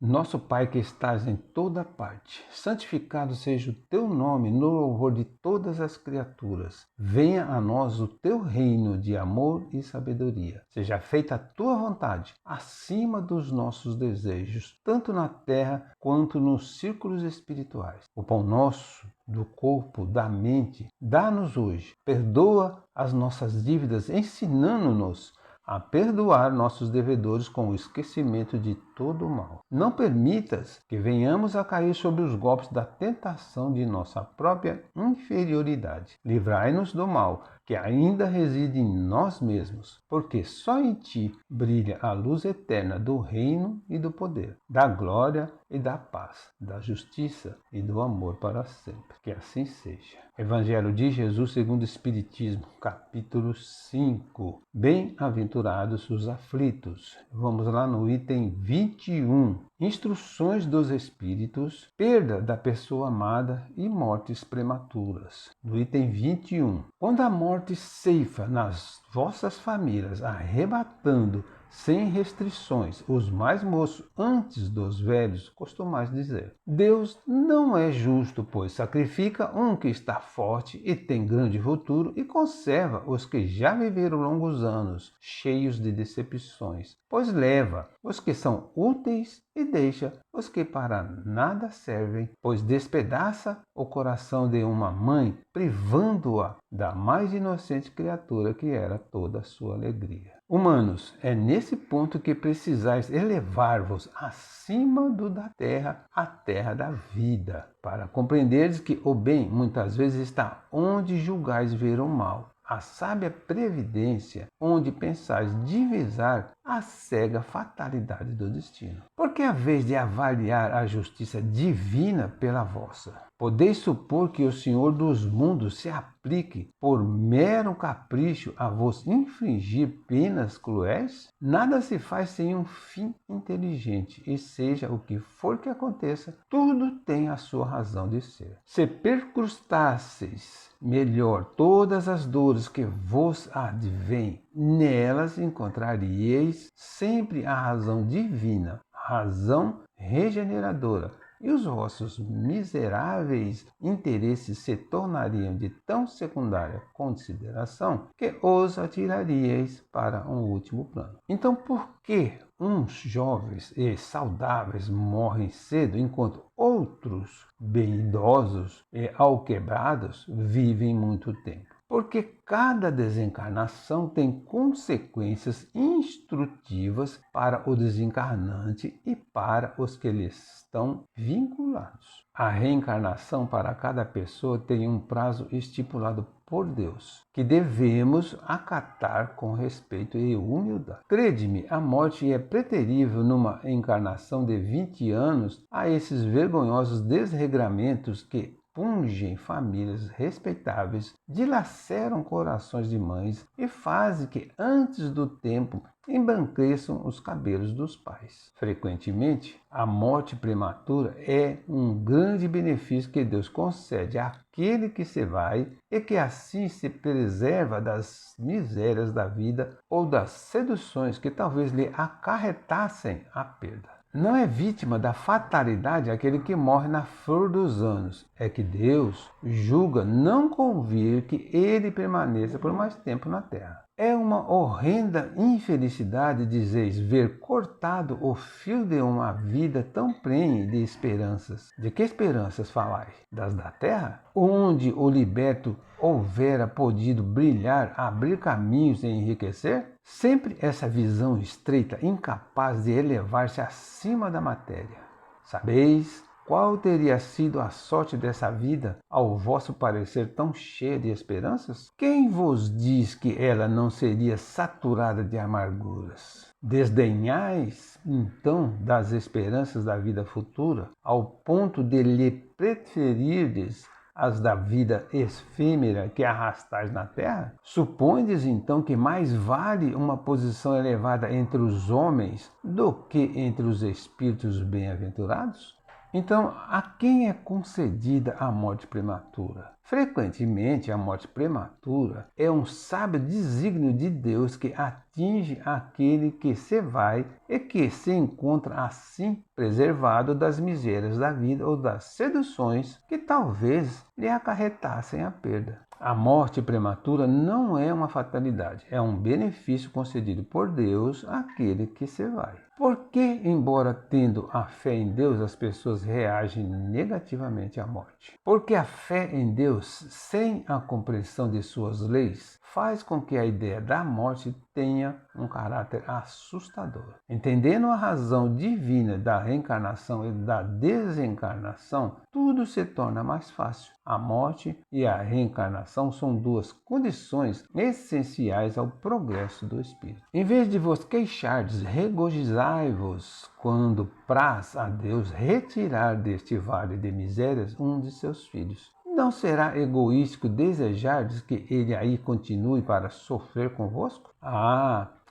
Nosso Pai que estás em toda parte, santificado seja o teu nome no louvor de todas as criaturas. Venha a nós o teu reino de amor e sabedoria. Seja feita a tua vontade, acima dos nossos desejos, tanto na terra quanto nos círculos espirituais. O pão nosso do corpo, da mente, dá-nos hoje. Perdoa as nossas dívidas, ensinando-nos a perdoar nossos devedores com o esquecimento de todo o mal. Não permitas que venhamos a cair sob os golpes da tentação de nossa própria inferioridade. Livrai-nos do mal, que ainda reside em nós mesmos, porque só em ti brilha a luz eterna do reino e do poder, da glória e da paz, da justiça e do amor para sempre. Que assim seja. Evangelho de Jesus segundo o Espiritismo, capítulo 5. Bem-aventurados os aflitos. Vamos lá no item 21. Instruções dos Espíritos, perda da pessoa amada e mortes prematuras. No item 21. Quando a morte ceifa nas vossas famílias, arrebatando sem restrições os mais moços antes dos velhos, costumais dizer: Deus não é justo, pois sacrifica um que está forte e tem grande futuro e conserva os que já viveram longos anos, cheios de decepções, pois leva os que são úteis e deixa os que para nada servem, pois despedaça o coração de uma mãe, privando-a da mais inocente criatura que era toda a sua alegria. Humanos, é nesse ponto que precisais elevar-vos acima do da terra, a terra da vida, para compreenderes que o bem muitas vezes está onde julgais ver o mal. A sábia previdência, onde pensais divisar a cega fatalidade do destino. Porque a vez de avaliar a justiça divina pela vossa, podeis supor que o Senhor dos mundos se aplique por mero capricho a vos infligir penas cruéis? Nada se faz sem um fim inteligente, e seja o que for que aconteça, tudo tem a sua razão de ser. Se percrustasseis melhor todas as dores que vos advêm, nelas encontraríeis sempre a razão divina, razão regeneradora, e os vossos miseráveis interesses se tornariam de tão secundária consideração que os atiraríeis para um último plano. Então, por que uns jovens e saudáveis morrem cedo, enquanto outros, bem idosos e alquebrados, vivem muito tempo? Porque cada desencarnação tem consequências instrutivas para o desencarnante e para os que lhes estão vinculados. A reencarnação para cada pessoa tem um prazo estipulado por Deus, que devemos acatar com respeito e humildade. Crede-me, a morte é preterível numa encarnação de 20 anos a esses vergonhosos desregramentos que pungem famílias respeitáveis, dilaceram corações de mães e fazem que, antes do tempo, embranqueçam os cabelos dos pais. Frequentemente, a morte prematura é um grande benefício que Deus concede àquele que se vai e que assim se preserva das misérias da vida ou das seduções que talvez lhe acarretassem a perda. Não é vítima da fatalidade aquele que morre na flor dos anos. É que Deus julga não convir que ele permaneça por mais tempo na terra. É uma horrenda infelicidade, dizeis, ver cortado o fio de uma vida tão prenhe de esperanças. De que esperanças falais? Das da terra? Onde o liberto houvera podido brilhar, abrir caminhos e enriquecer? Sempre essa visão estreita, incapaz de elevar-se acima da matéria. Sabeis qual teria sido a sorte dessa vida, ao vosso parecer tão cheia de esperanças? Quem vos diz que ela não seria saturada de amarguras? Desdenhais, então, das esperanças da vida futura, ao ponto de lhe preferirdes as da vida efêmera que arrastais na terra? Supondes então que mais vale uma posição elevada entre os homens do que entre os espíritos bem-aventurados? Então, a quem é concedida a morte prematura? Frequentemente, a morte prematura é um sábio desígnio de Deus que, a atinge aquele que se vai e que se encontra assim preservado das misérias da vida ou das seduções que talvez lhe acarretassem a perda. A morte prematura não é uma fatalidade, é um benefício concedido por Deus àquele que se vai. Por que, embora tendo a fé em Deus, as pessoas reagem negativamente à morte? Porque a fé em Deus, sem a compreensão de suas leis, faz com que a ideia da morte tenha um caráter assustador. Entendendo a razão divina da reencarnação e da desencarnação, tudo se torna mais fácil. A morte e a reencarnação são duas condições essenciais ao progresso do espírito. Em vez de vos queixardes, regozijai-vos quando praz a Deus retirar deste vale de misérias um de seus filhos. Não será egoístico desejardes que ele aí continue para sofrer convosco?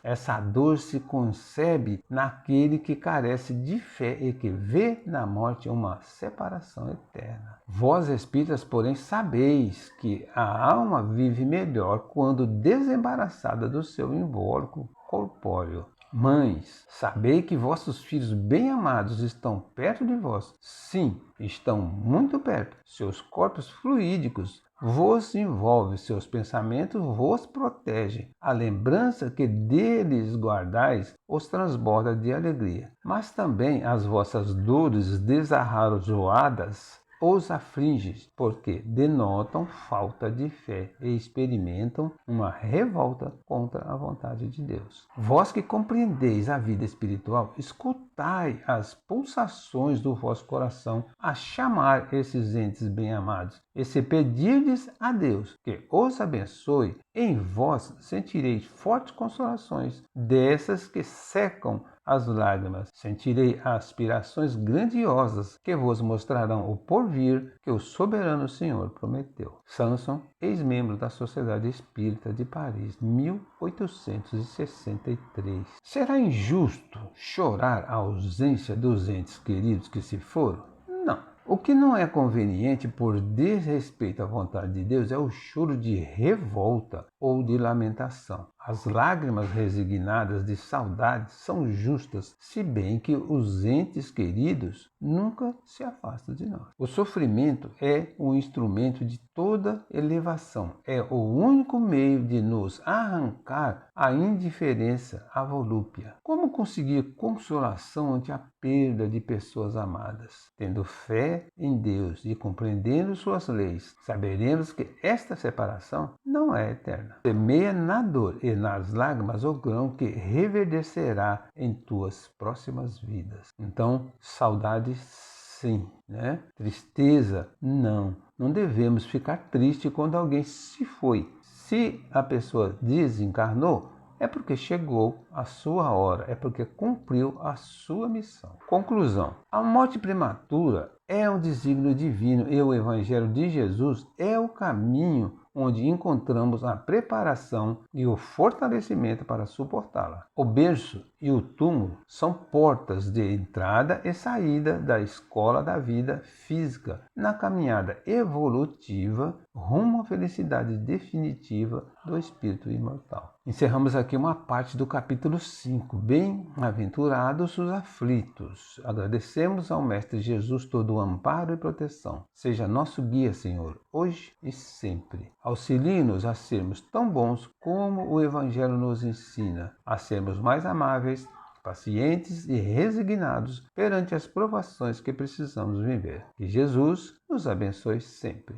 Essa dor se concebe naquele que carece de fé e que vê na morte uma separação eterna. Vós, espíritas, porém, sabeis que a alma vive melhor quando desembaraçada do seu invólucro corpóreo. Mães, sabei que vossos filhos bem-amados estão perto de vós. Sim, estão muito perto. Seus corpos fluídicos vos envolvem, seus pensamentos vos protegem. A lembrança que deles guardais os transborda de alegria. Mas também as vossas dores desarrazoadas os aflige, porque denotam falta de fé e experimentam uma revolta contra a vontade de Deus. Vós que compreendeis a vida espiritual, escutai as pulsações do vosso coração a chamar esses entes bem-amados. E se pedirdes a Deus que os abençoe, em vós sentireis fortes consolações, dessas que secam as lágrimas. Sentirei aspirações grandiosas que vos mostrarão o porvir que o soberano Senhor prometeu. Samson, ex-membro da Sociedade Espírita de Paris, 1863. Será injusto chorar a ausência dos entes queridos que se foram? Não. O que não é conveniente por desrespeito à vontade de Deus é o choro de revolta ou de lamentação. As lágrimas resignadas de saudade são justas, se bem que os entes queridos nunca se afastam de nós. O sofrimento é um instrumento de toda elevação. É o único meio de nos arrancar a indiferença, a volúpia. Como conseguir consolação ante a perda de pessoas amadas? Tendo fé em Deus e compreendendo suas leis, saberemos que esta separação não é eterna. Semeia na dor e nas lágrimas o grão que reverdecerá em tuas próximas vidas. Então, saudade sim, né? Tristeza não. Não devemos ficar tristes quando alguém se foi. Se a pessoa desencarnou, é porque chegou a sua hora, é porque cumpriu a sua missão. Conclusão: a morte prematura é um desígnio divino e o Evangelho de Jesus é o caminho onde encontramos a preparação e o fortalecimento para suportá-la. O berço e o túmulo são portas de entrada e saída da escola da vida física na caminhada evolutiva rumo à felicidade definitiva do espírito imortal. Encerramos aqui uma parte do capítulo 5. Bem-aventurados os aflitos. Agradecemos ao Mestre Jesus todo o amparo e proteção. Seja nosso guia, Senhor, hoje e sempre. Auxilie-nos a sermos tão bons como o Evangelho nos ensina, a sermos mais amáveis, pacientes e resignados perante as provações que precisamos viver. Que Jesus nos abençoe sempre.